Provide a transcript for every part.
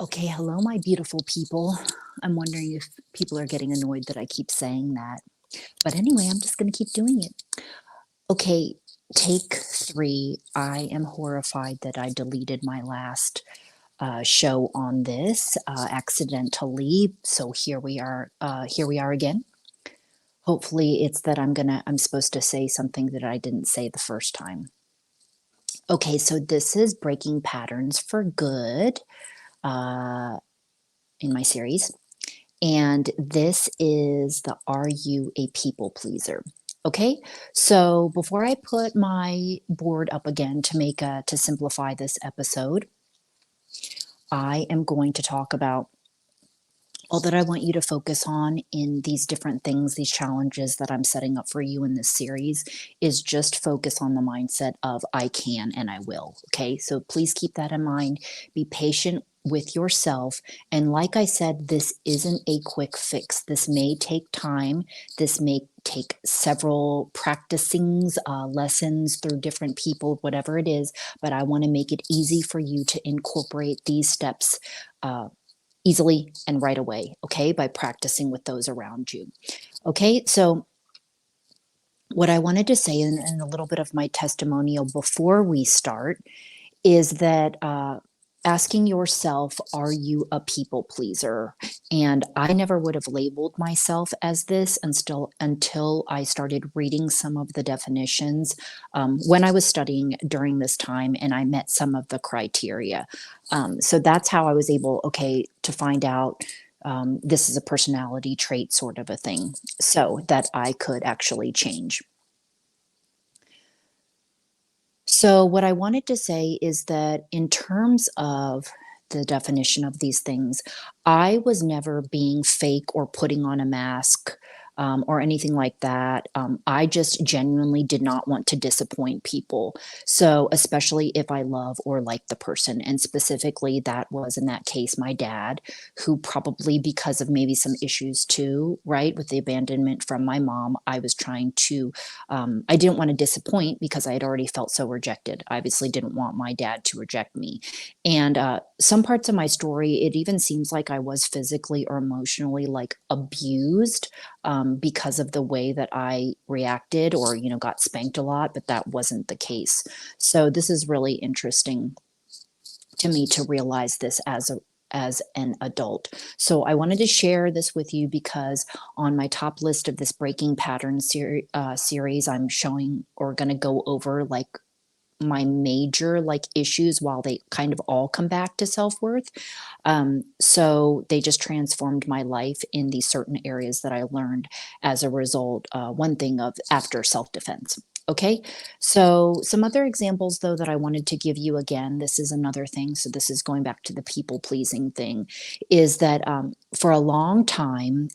Okay, hello, my beautiful people. I'm wondering if people are getting annoyed that I keep saying that. But anyway, I'm just going to keep doing it. Okay, take three. I am horrified that I deleted my last show on this accidentally. So here we are. Here we are again. Hopefully, it's that I'm supposed to say something that I didn't say the first time. Okay, so this is Breaking Patterns for Good in my series. And this is the Are You a People Pleaser? Okay, so before I put my board up again to simplify this episode, I am going to talk about all that I want you to focus on in these different things, these challenges that I'm setting up for you in this series, is just focus on the mindset of I can and I will. Okay, so please keep that in mind. Be patient with yourself. And like I said, this isn't a quick fix. This may take time. This may take several practicings, lessons through different people, whatever it is. But I want to make it easy for you to incorporate these steps easily and right away, okay, by practicing with those around you. Okay, so what I wanted to say in a little bit of my testimonial before we start is that asking yourself, are you a people pleaser? And I never would have labeled myself as this until I started reading some of the definitions when I was studying during this time, and I met some of the criteria. So that's how I was able, okay, to find out this is a personality trait sort of a thing, so that I could actually change. So, what I wanted to say is that in terms of the definition of these things, I was never being fake or putting on a mask or anything like that. I just genuinely did not want to disappoint people. So, especially if I love or like the person. And specifically, that was in that case my dad, who probably because of maybe some issues too, right, with the abandonment from my mom, I was trying to I didn't want to disappoint because I had already felt so rejected. I obviously didn't want my dad to reject me. And some parts of my story, it even seems like I was physically or emotionally like abused because of the way that I reacted or, got spanked a lot, but that wasn't the case. So this is really interesting to me to realize this as an adult. So I wanted to share this with you because on my top list of this Breaking Patterns series, I'm showing or going to go over like my major like issues while they kind of all come back to self-worth. So they just transformed my life in these certain areas that I learned as a result. One thing of after self-defense. Okay, so some other examples though that I wanted to give you again, this is another thing. So this is going back to the people pleasing thing, is that for a long time,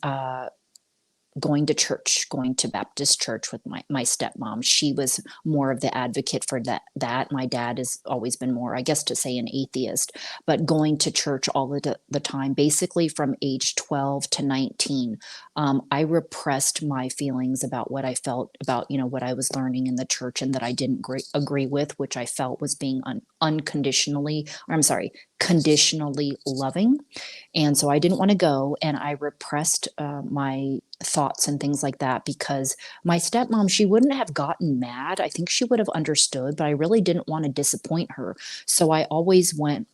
going to church, going to Baptist church with my stepmom. She was more of the advocate for that. My dad has always been more, I guess to say, an atheist, but going to church all the time, basically from age 12 to 19. I repressed my feelings about what I felt about, what I was learning in the church and that I didn't agree with, which I felt was being unconditionally, or I'm sorry, conditionally loving. And so I didn't want to go, and I repressed my thoughts and things like that because my stepmom, she wouldn't have gotten mad. I think she would have understood, but I really didn't want to disappoint her. So I always went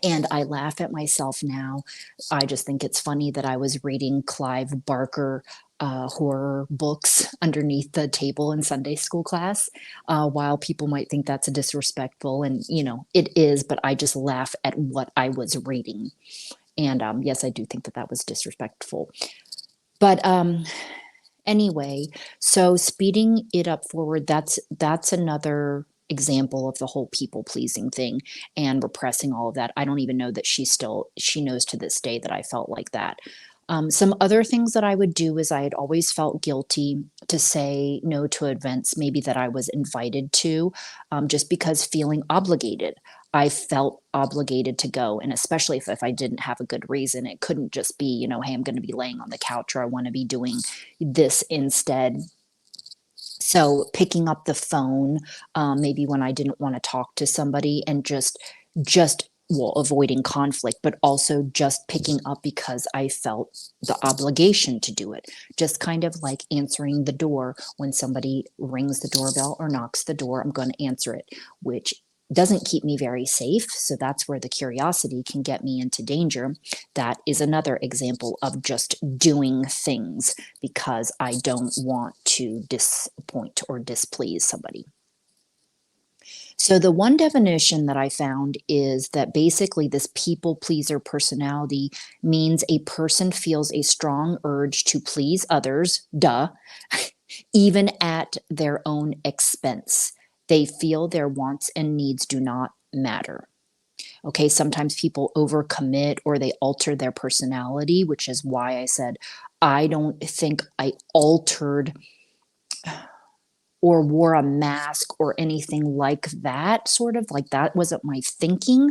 and I laugh at myself now. I just think it's funny that I was reading Clive Barker horror books underneath the table in Sunday school class, while people might think that's a disrespectful, and it is, but I just laugh at what I was reading. And yes, I do think that was disrespectful. But anyway, so speeding it up forward, that's another example of the whole people pleasing thing and repressing all of that. I don't even know that she knows to this day that I felt like that. Some other things that I would do is I had always felt guilty to say no to events, maybe that I was invited to, just because feeling obligated. I felt obligated to go. And especially if I didn't have a good reason, it couldn't just be, hey, I'm going to be laying on the couch or I want to be doing this instead. So picking up the phone, maybe when I didn't want to talk to somebody and just just, well, avoiding conflict, but also just picking up because I felt the obligation to do it. Just kind of like answering the door when somebody rings the doorbell or knocks the door, I'm going to answer it, which doesn't keep me very safe. So that's where the curiosity can get me into danger. That is another example of just doing things because I don't want to disappoint or displease somebody. So, the one definition that I found is that basically this people pleaser personality means a person feels a strong urge to please others, duh, even at their own expense. They feel their wants and needs do not matter. Okay, sometimes people overcommit or they alter their personality, which is why I said I don't think I altered or wore a mask or anything like that, sort of like that wasn't my thinking.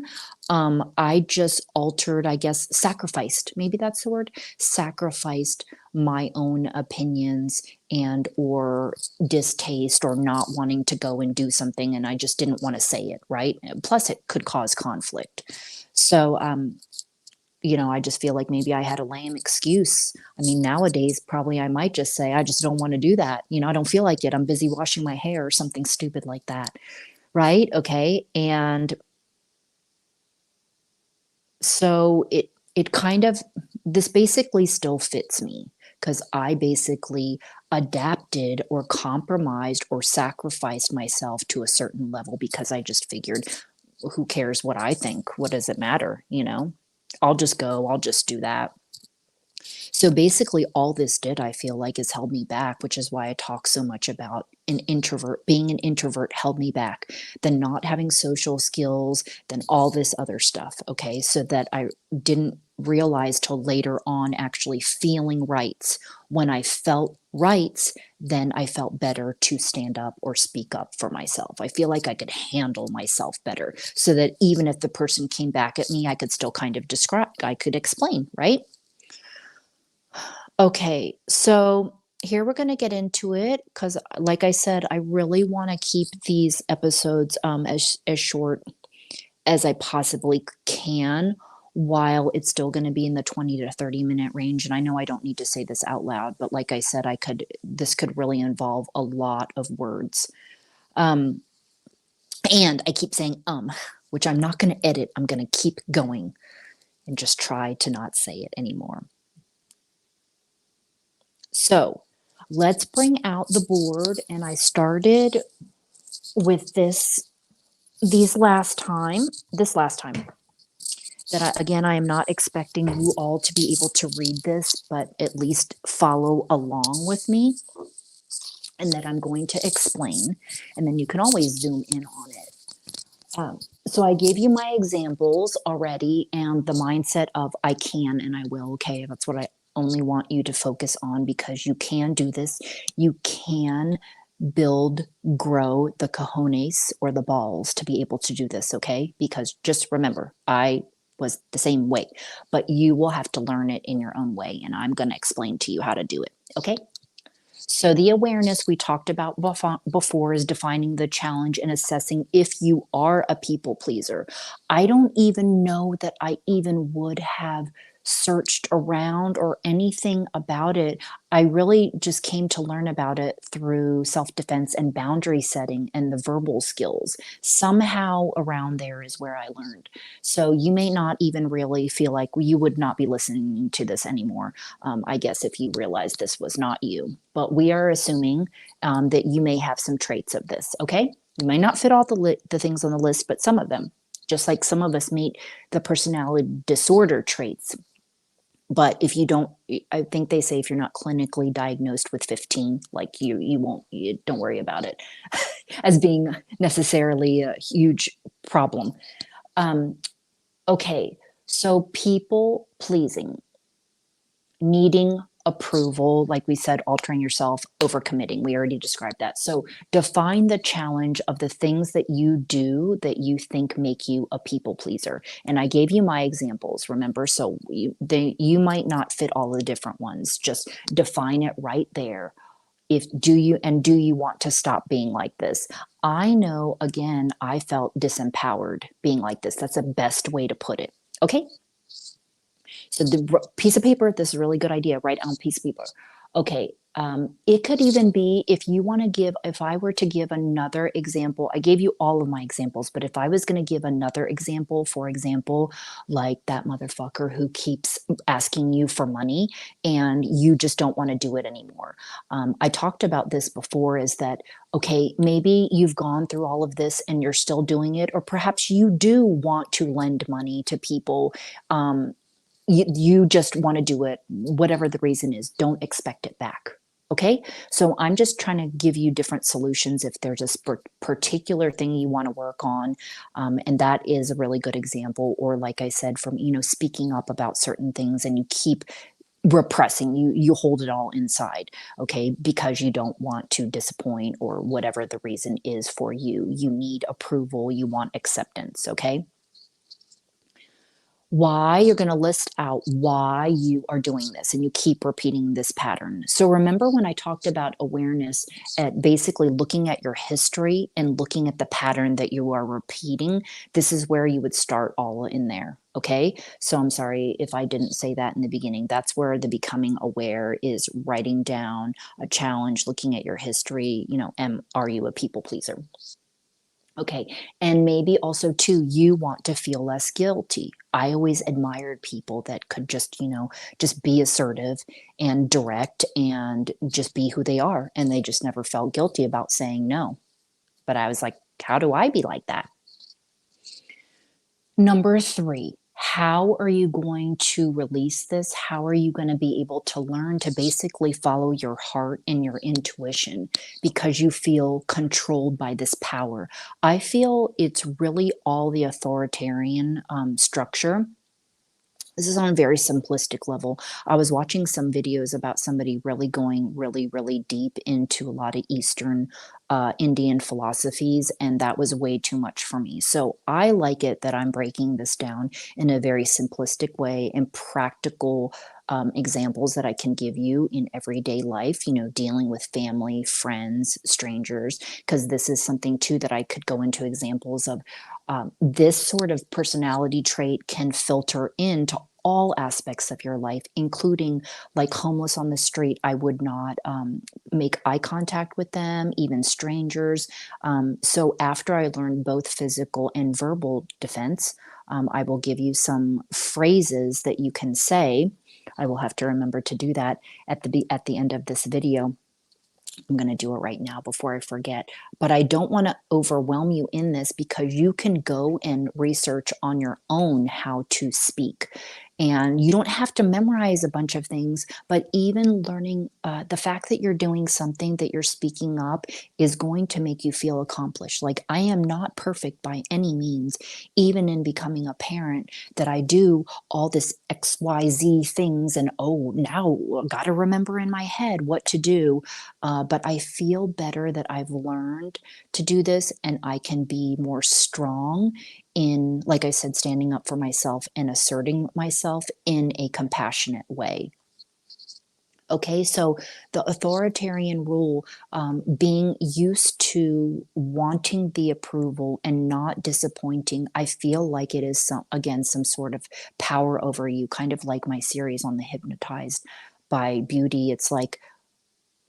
I just altered, I guess, sacrificed, maybe that's the word, sacrificed my own opinions and or distaste or not wanting to go and do something. And I just didn't want to say it, right? Plus, it could cause conflict. So, I just feel like maybe I had a lame excuse. I mean, nowadays, probably I might just say, I just don't want to do that. I don't feel like it. I'm busy washing my hair or something stupid like that. Right. Okay. And so it kind of, this basically still fits me because I basically adapted or compromised or sacrificed myself to a certain level because I just figured, who cares what I think? What does it matter? I'll just go, I'll just do that. So basically, all this did, I feel like, is held me back, which is why I talk so much about an introvert. Being an introvert held me back, then not having social skills, then all this other stuff. Okay. So that I didn't realize till later on actually feeling rights. When I felt rights, then I felt better to stand up or speak up for myself. I feel like I could handle myself better so that even if the person came back at me, I could still kind of describe, I could explain, right? Okay, so here we're going to get into it because, like I said, I really want to keep these episodes as short as I possibly can, while it's still going to be in the 20 to 30-minute range. And I know I don't need to say this out loud, but like I said, this could really involve a lot of words. Um, and I keep saying which I'm not going to edit. I'm going to keep going and just try to not say it anymore. So let's bring out the board. And I started with this last time that I am not expecting you all to be able to read this, but at least follow along with me, and that I'm going to explain, and then you can always zoom in on it. So I gave you my examples already and the mindset of I can and I will. Okay, that's what I only want you to focus on, because you can do this. You can build, grow the cojones or the balls to be able to do this. Okay, because just remember, I was the same way, but you will have to learn it in your own way, and I'm going to explain to you how to do it. Okay. So the awareness we talked about before is defining the challenge and assessing if you are a people pleaser. I don't even know that I even would have searched around or anything about it. I really just came to learn about it through self-defense and boundary setting and the verbal skills. Somehow around there is where I learned. So you may not even really feel like you would not be listening to this anymore. I guess if you realize this was not you, but we are assuming that you may have some traits of this. Okay, you may not fit all the things on the list, but some of them, just like some of us meet the personality disorder traits. But if you don't, I think they say if you're not clinically diagnosed with 15, like you won't, don't worry about it as being necessarily a huge problem. Okay, so people pleasing, needing approval, like we said, altering yourself, overcommitting. We already described that. So define the challenge of the things that you do that you think make you a people pleaser. And I gave you my examples, remember? So you might not fit all the different ones. Just define it right there. if do you want to stop being like this? I know, again, I felt disempowered being like this. That's the best way to put it. Okay. So the piece of paper, this is a really good idea. Write on a piece of paper. Okay. It could even be if you want to give, if I were to give another example, I gave you all of my examples, but if I was going to give another example, for example, like that motherfucker who keeps asking you for money and you just don't want to do it anymore. I talked about this before is that, okay, maybe you've gone through all of this and you're still doing it, or perhaps you do want to lend money to people. Um, you just want to do it, whatever the reason is, don't expect it back. Okay. So I'm just trying to give you different solutions if there's a particular thing you want to work on. And that is a really good example. Or like I said, from, speaking up about certain things and you keep repressing, you hold it all inside. Okay. Because you don't want to disappoint or whatever the reason is for you. You need approval. You want acceptance. Okay. Why you're going to list out why you are doing this and you keep repeating this pattern. So remember when I talked about awareness at basically looking at your history and looking at the pattern that you are repeating, this is where you would start all in there. Okay. So I'm sorry if I didn't say that in the beginning. That's where the becoming aware is writing down a challenge, looking at your history, are you a people pleaser? Okay. And maybe also too, you want to feel less guilty. I always admired people that could just, just be assertive and direct and just be who they are. And they just never felt guilty about saying no. But I was like, how do I be like that? Number 3, how are you going to release this? How are you going to be able to learn to basically follow your heart and your intuition because you feel controlled by this power? I feel it's really all the authoritarian structure. This is on a very simplistic level. I was watching some videos about somebody really going really, really deep into a lot of Eastern Indian philosophies, and that was way too much for me. So I like it that I'm breaking this down in a very simplistic way and practical examples that I can give you in everyday life, dealing with family, friends, strangers, because this is something too that I could go into examples of. This sort of personality trait can filter into all aspects of your life, including like homeless on the street. I would not make eye contact with them, even strangers. So after I learned both physical and verbal defense, I will give you some phrases that you can say. I will have to remember to do that at the end of this video. I'm going to do it right now before I forget. But I don't want to overwhelm you in this because you can go and research on your own how to speak. And you don't have to memorize a bunch of things, but even learning the fact that you're doing something, that you're speaking up, is going to make you feel accomplished. Like, I am not perfect by any means, even in becoming a parent, that I do all this XYZ things and, oh, now got to remember in my head what to do. But I feel better that I've learned to do this and I can be more strong in, like I said, standing up for myself and asserting myself in a compassionate way. Okay, so the authoritarian rule, being used to wanting the approval and not disappointing, I feel like it is again some sort of power over you, kind of like my series on the hypnotized by beauty. It's like,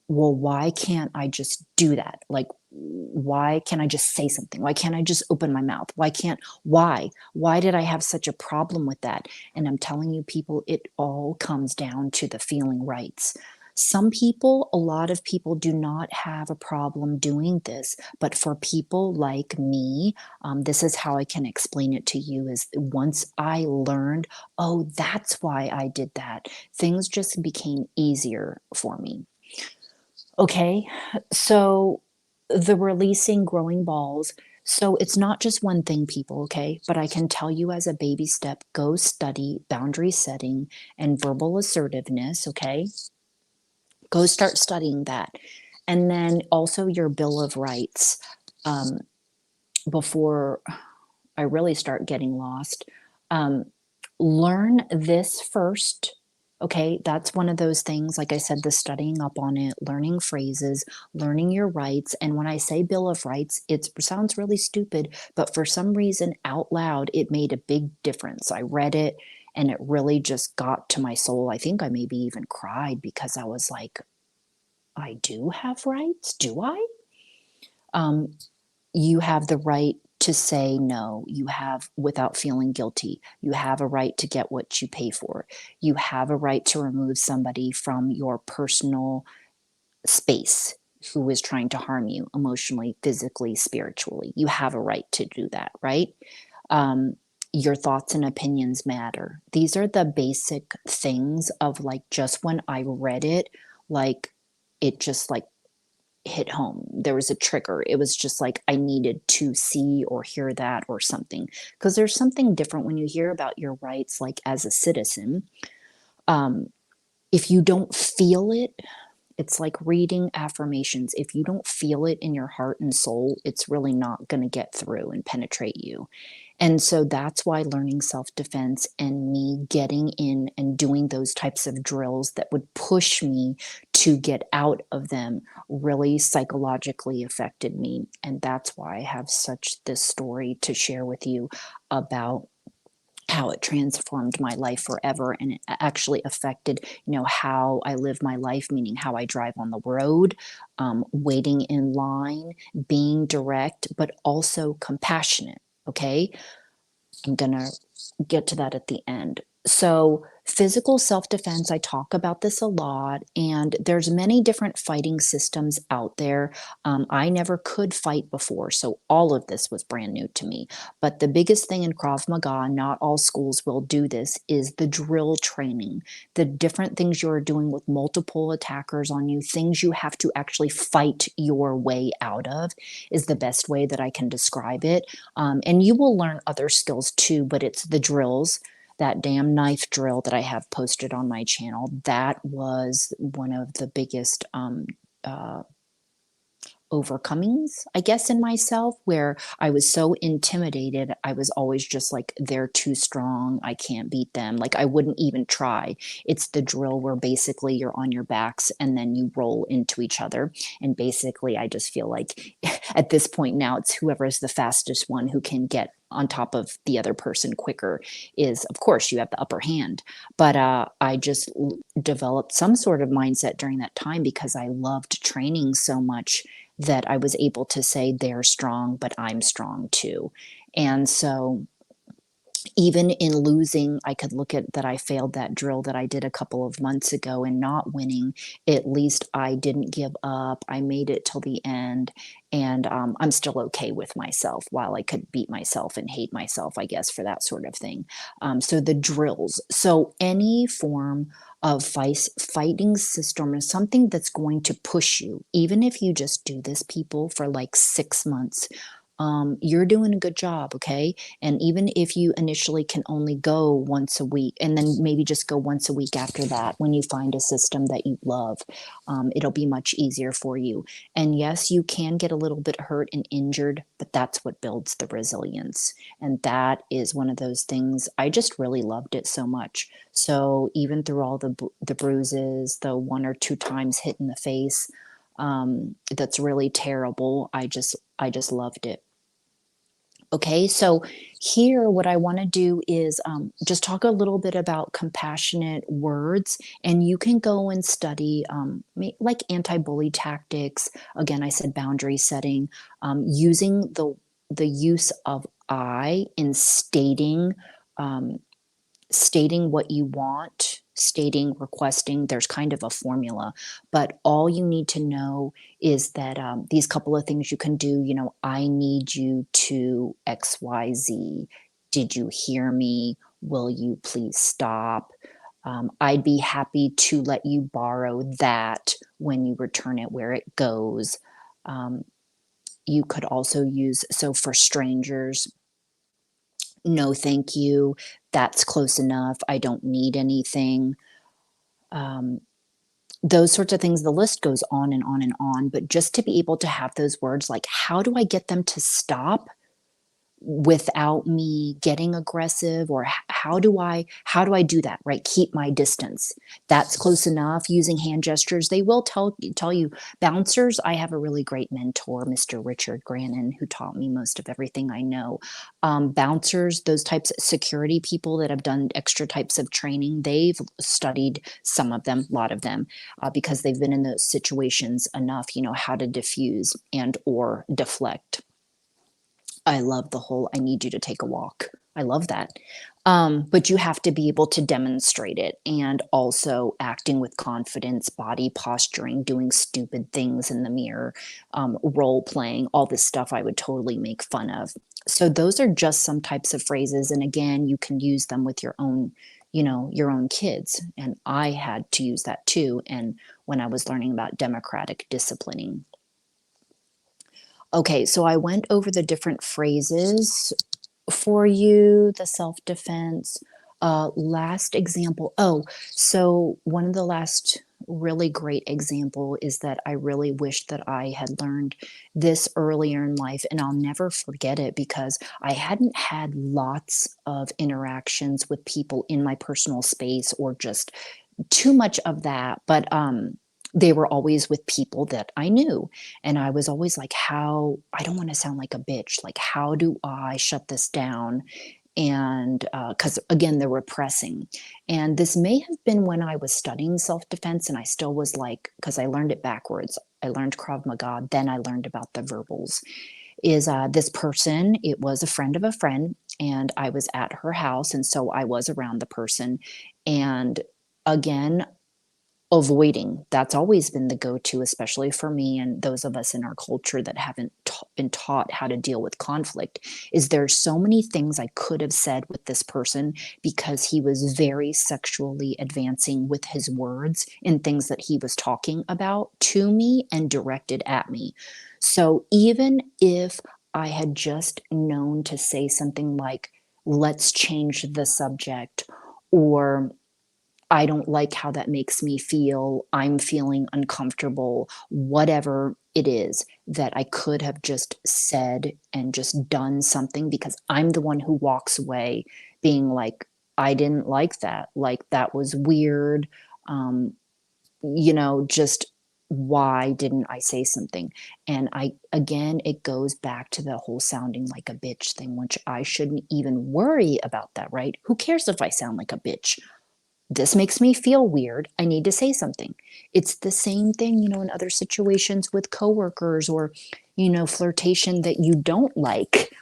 well, why can't I just do that? Like, why can't I just say something? Why can't I just open my mouth? Why did I have such a problem with that? And I'm telling you, people, it all comes down to the feeling rights. Some people, a lot of people do not have a problem doing this, but for people like me, this is how I can explain it to you is once I learned, oh, that's why I did that, things just became easier for me. Okay, so the releasing growing balls. So it's not just one thing, people, okay? But I can tell you as a baby step, go study boundary setting and verbal assertiveness, okay? Go start studying that. And then also your Bill of Rights um, before I really start getting lost. Um, Learn this first Okay, that's one of those things, like I said, the studying up on it, learning phrases, learning your rights. And when I say Bill of Rights, it sounds really stupid, but for some reason, out loud, it made a big difference. I read it and it really just got to my soul. I think I maybe even cried because I was like, I do have rights? Do I? Um, you have the right to say no. You have without feeling guilty. You have a right to get what you pay for. You have a right to remove somebody from your personal space who is trying to harm you emotionally, physically, spiritually. You have a right to do that, right? Um, your thoughts and opinions matter. These are the basic things of like just when I read it, like it just like hit home. There was a trigger. It was just like I needed to see or hear that or something. Because there's something different when you hear about your rights, like as a citizen. Um, if you don't feel it, it's like reading affirmations. If you don't feel it in your heart and soul, it's really not going to get through and penetrate you. And so that's why learning self defense and me getting in and doing those types of drills that would push me to get out of them really psychologically affected me. And that's why I have such this story to share with you about how it transformed my life forever, and it actually affected how I live my life, meaning how I drive on the road, waiting in line, being direct but also compassionate. Okay, I'm going to get to that at the end. So, physical self-defense, I talk about this a lot, and there's many different fighting systems out there. I never could fight before, so all of this was brand new to me. But the biggest thing in Krav Maga, not all schools will do this, is the drill training. The different things you're doing with multiple attackers on you, things you have to actually fight your way out of, is the best way that I can describe it. And you will learn other skills too, but it's the drills. That damn knife drill that I have posted on my channel, that was one of the biggest uh, overcomings, I guess, in myself, where I was so intimidated. I was always just like, they're too strong. I can't beat them. Like, I wouldn't even try. It's the drill where basically you're on your backs and then you roll into each other. And basically, I just feel like at this point now, it's whoever is the fastest one who can get on top of the other person quicker is, of course, you have the upper hand. But I just developed some sort of mindset during that time because I loved training so much that I was able to say they're strong, but I'm strong too. And so even in losing, I could look at that I failed that drill that I did a couple of months ago and not winning. At least I didn't give up. I made it till the end. And I'm still okay with myself while I could beat myself and hate myself, I guess, for that sort of thing. So the drills. So any form of fighting system is something that's going to push you, even if you just do this, people, for like 6 months. You're doing a good job, okay? And even if you initially can only go once a week and then maybe just go once a week after that, when you find a system that you love, it'll be much easier for you. And yes, you can get a little bit hurt and injured, but that's what builds the resilience. And that is one of those things. I just really loved it so much. So even through all the bruises, the one or two times hit in the face, that's really terrible. I just loved it. Okay, so here, what I want to do is just talk a little bit about compassionate words, and you can go and study like anti-bully tactics. Again, I said boundary setting, using the use of I in um, stating what you want, stating, requesting. There's kind of a formula, but all you need to know is that these couple of things you can do. I need you to XYZ. Did you hear me? Will you please stop? I'd be happy to let you borrow that when you return it where it goes. Um, you could also use, so for strangers, no, thank you. That's close enough. I don't need anything. Um, those sorts of things. The list goes on and on and on. But just to be able to have those words, like, how do I get them to stop? without me getting aggressive, or how do I do that, right? Keep my distance. That's close enough. Using hand gestures, they will tell you. Bouncers, I have a really great mentor, Mr. Richard Grannon, who taught me most of everything I know. Bouncers, those types of security people that have done extra types of training, they've studied, some of them, a lot of them, because they've been in those situations enough, how to diffuse and or deflect. I love the whole "I need you to take a walk." I love that. But you have to be able to demonstrate it, and also acting with confidence, body posturing, doing stupid things in the mirror, role playing, all this stuff I would totally make fun of. So those are just some types of phrases. And again, you can use them with your own kids. And I had to use that too. And when I was learning about democratic disciplining. Okay, so I went over the different phrases for you, the self-defense. Last example. Oh, so one of the last really great example is that I really wish that I had learned this earlier in life, and I'll never forget it because I hadn't had lots of interactions with people in my personal space, or just too much of that. But they were always with people that I knew. And I was always like, how, I don't want to sound like a bitch. Like, how do I shut this down? And because again, they're repressing. And this may have been when I was studying self defense, and I still was like, because I learned it backwards. I learned Krav Maga, then I learned about the verbals. Is this person, it was a friend of a friend, and I was at her house. And so I was around the person. And again, avoiding, that's always been the go-to, especially for me and those of us in our culture that haven't been taught how to deal with conflict. Is there so many things I could have said with this person, because he was very sexually advancing with his words in things that he was talking about to me and directed at me. So even if I had just known to say something like, let's change the subject, or I don't like how that makes me feel, I'm feeling uncomfortable, whatever it is, that I could have just said and just done something, because I'm the one who walks away being like, I didn't like that. Like, that was weird. Um, just why didn't I say something? And again, it goes back to the whole sounding like a bitch thing, which I shouldn't even worry about that, right? Who cares if I sound like a bitch? This makes me feel weird. I need to say something. It's the same thing, in other situations with coworkers, or, flirtation that you don't like.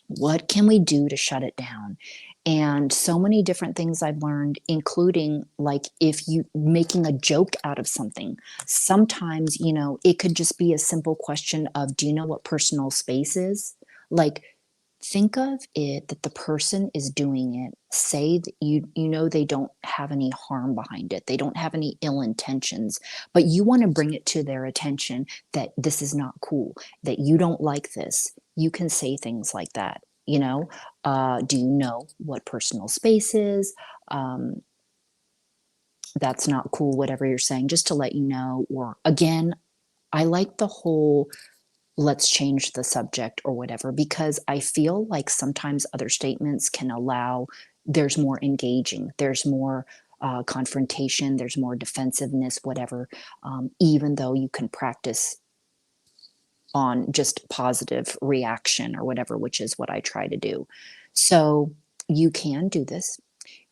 What can we do to shut it down? And so many different things I've learned, including like if you making a joke out of something. Sometimes, it could just be a simple question of, do you know what personal space is? Like, think of it that the person is doing it. Say that you know they don't have any harm behind it. They don't have any ill intentions, but you want to bring it to their attention that this is not cool, that you don't like this. You can say things like that. Do you know what personal space is? Um, that's not cool, whatever you're saying, just to let you know. Or again, I like the whole let's change the subject or whatever, because I feel like sometimes other statements can allow, there's more engaging, there's more confrontation, there's more defensiveness, whatever, even though you can practice on just positive reaction or whatever, which is what I try to do. So you can do this.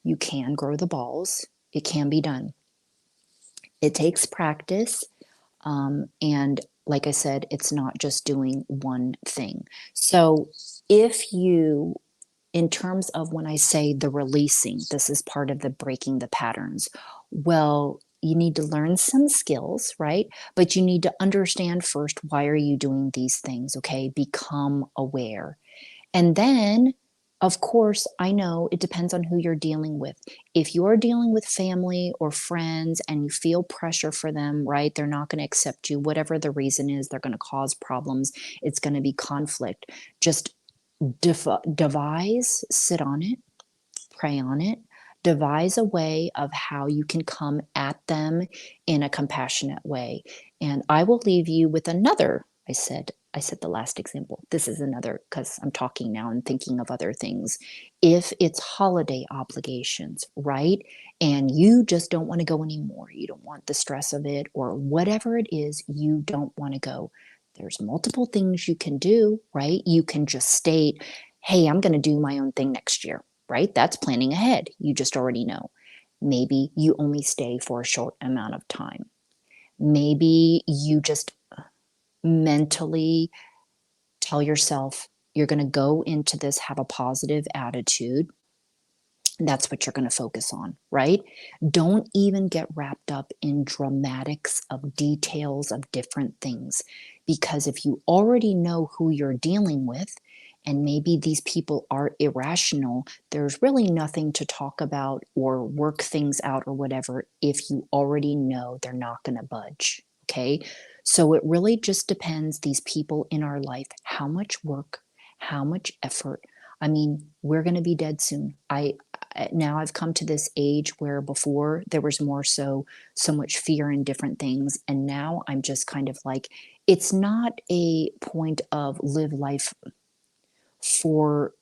You can grow the balls. It can be done. It takes practice. And like I said, it's not just doing one thing. So if you, in terms of when I say the releasing, this is part of the breaking the patterns. Well, you need to learn some skills, right? But you need to understand first, why are you doing these things? Okay. Become aware. And then, of course, I know it depends on who you're dealing with. If you're dealing with family or friends and you feel pressure for them, right? They're not going to accept you, whatever the reason is, they're going to cause problems. It's going to be conflict. Just devise, sit on it, pray on it, devise a way of how you can come at them in a compassionate way. And I will leave you with another, I said, I said the last example. This is another, because I'm talking now and thinking of other things. If it's holiday obligations, right? And you just don't want to go anymore, you don't want the stress of it, or whatever it is, you don't want to go. There's multiple things you can do, right? You can just state, hey, I'm going to do my own thing next year, right? That's planning ahead. You just already know. Maybe you only stay for a short amount of time. Maybe you just mentally tell yourself you're going to go into this, have a positive attitude. That's what you're going to focus on, right? Don't even get wrapped up in dramatics of details of different things. Because if you already know who you're dealing with, and maybe these people are irrational, there's really nothing to talk about or work things out or whatever if you already know they're not going to budge. Okay. So it really just depends, these people in our life, how much work, how much effort. I mean, we're going to be dead soon. Now I've come to this age where before there was more so much fear in different things, and now I'm just kind of like, it's not a point of live life for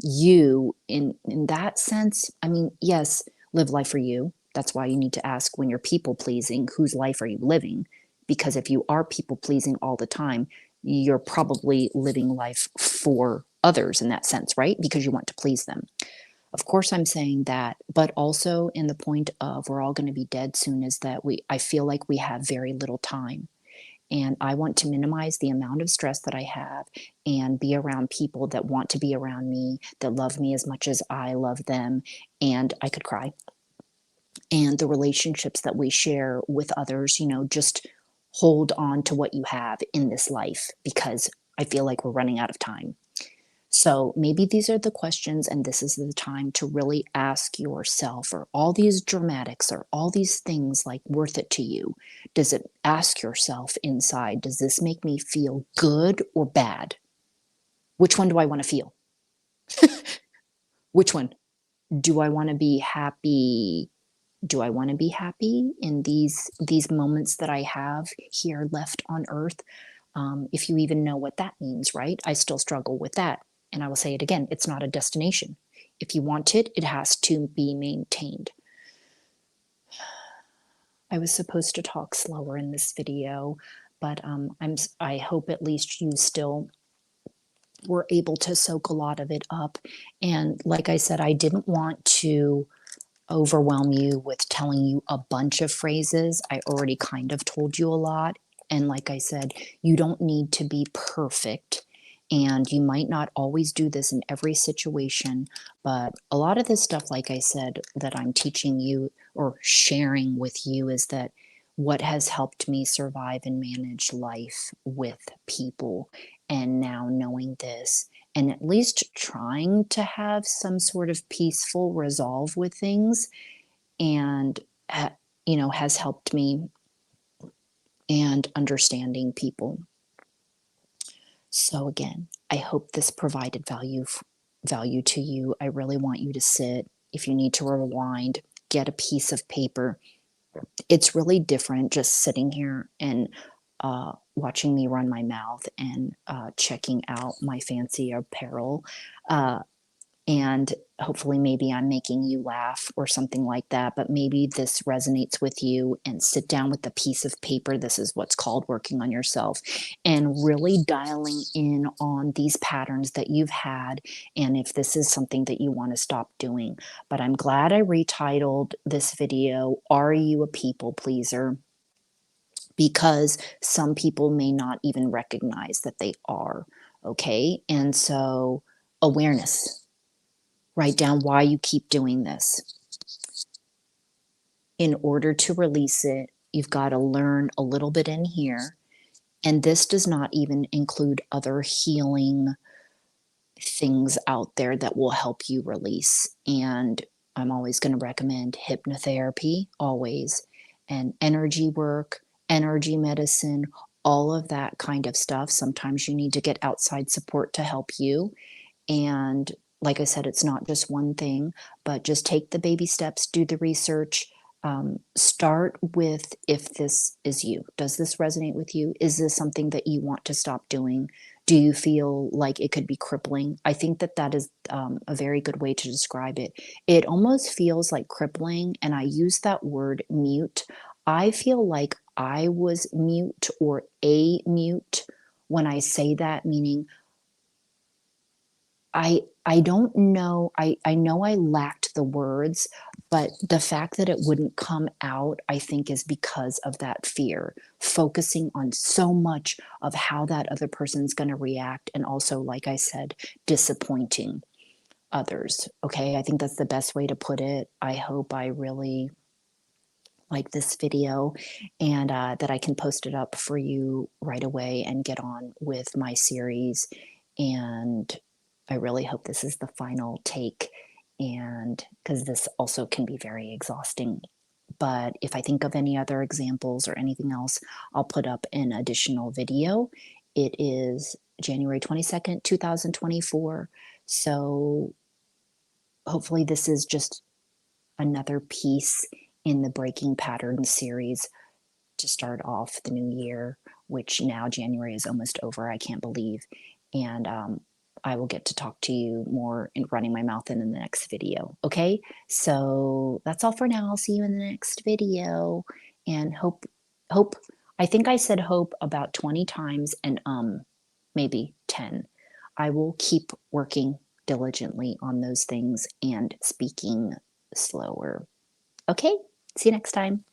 you in that sense. I mean, yes, live life for you. That's why you need to ask, when you're people pleasing, whose life are you living? Because if you are people pleasing all the time, you're probably living life for others in that sense, right? Because you want to please them. Of course, I'm saying that, but also in the point of we're all going to be dead soon, is that I feel like we have very little time. And I want to minimize the amount of stress that I have and be around people that want to be around me, that love me as much as I love them. And I could cry. And the relationships that we share with others, just hold on to what you have in this life, because I feel like we're running out of time. So maybe these are the questions, and this is the time to really ask yourself, are all these dramatics, or all these things like worth it to you? Does it, ask yourself inside, does this make me feel good or bad? Which one do I want to feel? Which one? Do I want to be happy? Do I want to be happy in these moments that I have here left on earth? If you even know what that means, right? I still struggle with that. And I will say it again, it's not a destination. If you want it, it has to be maintained. I was supposed to talk slower in this video, but I hope at least you still were able to soak a lot of it up. And like I said, I didn't want to overwhelm you with telling you a bunch of phrases. I already kind of told you a lot. And like I said, you don't need to be perfect. And you might not always do this in every situation, but a lot of this stuff, like I said, that I'm teaching you or sharing with you, is that what has helped me survive and manage life with people. And now knowing this, and at least trying to have some sort of peaceful resolve with things, and has helped me, and understanding people. So again, I hope this provided value to you. I really want you to sit. If you need to rewind, get a piece of paper. It's really different just sitting here and watching me run my mouth and checking out my fancy apparel. And hopefully maybe I'm making you laugh or something like that, but maybe this resonates with you, and sit down with a piece of paper. This is what's called working on yourself, and really dialing in on these patterns that you've had, and if this is something that you want to stop doing. But I'm glad I retitled this video, Are You a People Pleaser? Because some people may not even recognize that they are, okay? And so awareness. Write down why you keep doing this. In order to release it, you've got to learn a little bit in here. And this does not even include other healing things out there that will help you release. And I'm always going to recommend hypnotherapy, always, and energy work, energy medicine, all of that kind of stuff. Sometimes you need to get outside support to help you. And like I said, it's not just one thing, but just take the baby steps, do the research, Start with if this is you. Does this resonate with you? Is this something that you want to stop doing? Do you feel like it could be crippling? I think that that is a very good way to describe it. It almost feels like crippling, and I use that word mute. I feel like I was mute or a mute when I say that, meaning I don't know. I know I lacked the words, but the fact that it wouldn't come out, I think, is because of that fear, focusing on so much of how that other person's going to react, and also, like I said, disappointing others. Okay, I think that's the best way to put it. I hope I really like this video and that I can post it up for you right away and get on with my series. And I really hope this is the final take, and because this also can be very exhausting. But if I think of any other examples or anything else, I'll put up an additional video. It is January 22nd, 2024. So hopefully, this is just another piece in the Breaking Patterns series to start off the new year, which now January is almost over. I can't believe. And I will get to talk to you more in running my mouth in the next video. Okay. So that's all for now. I'll see you in the next video, and hope, I think I said hope about 20 times and maybe 10. I will keep working diligently on those things and speaking slower. Okay. See you next time.